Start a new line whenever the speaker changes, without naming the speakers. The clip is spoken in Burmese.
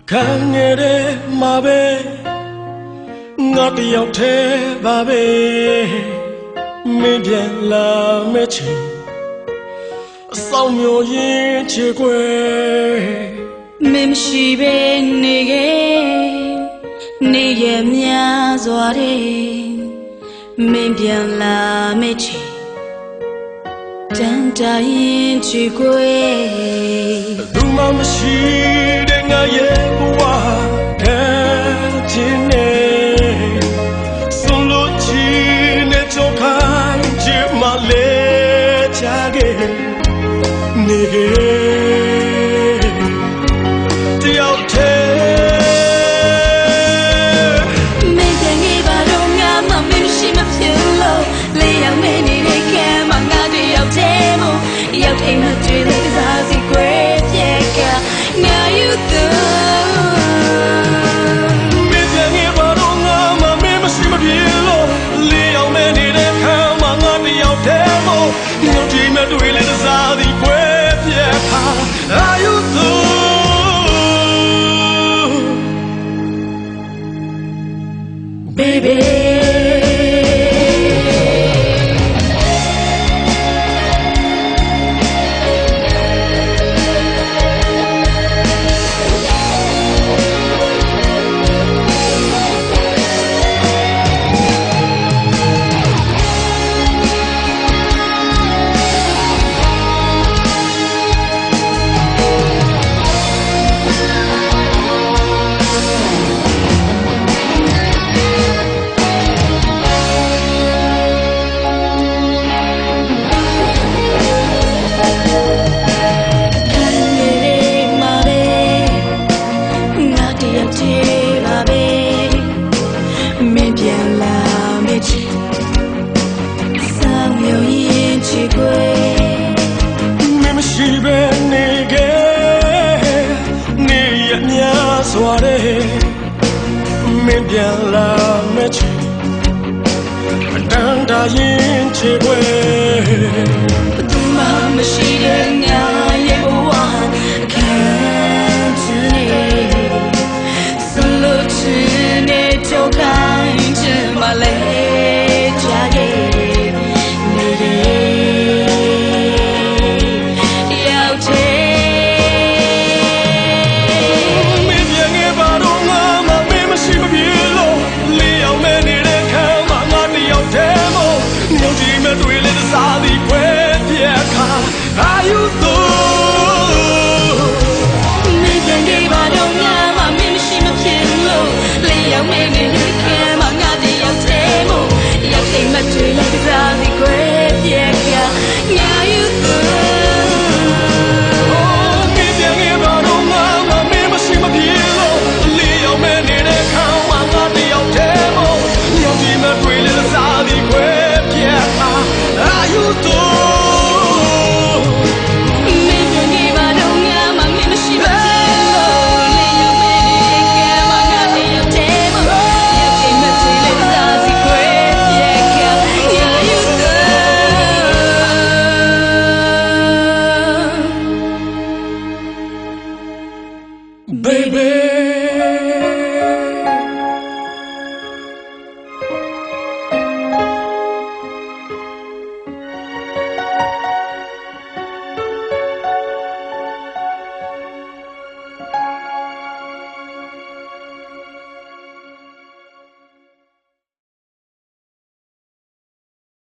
看你的马背，我的腰腿马背，没变了没情，扫描一切归。
没西北那个，你也面做的，没变了没情，真的因去归。
都妈妈西的我也不忘看见你，送路去那就看见马来嫁给你个。
အိမ်မတွေ့တဲ့စားစီကွယ်ပြက်ကငါယူသူ
မင်းပြန်နေပါတော့ငါမမင်းမရှိမပြေလို့လေးအောင်မဲနေတဲ့ခံမှာငါတယောက်တည်းမို့ညောင်ကြည့်မဲ့တွေ့တဲ့စားစီကွယ်ပြက်ခါအာယူသူ babyမင်းပြန်လာမဲ့ချင်တန်တာရင်ချေွ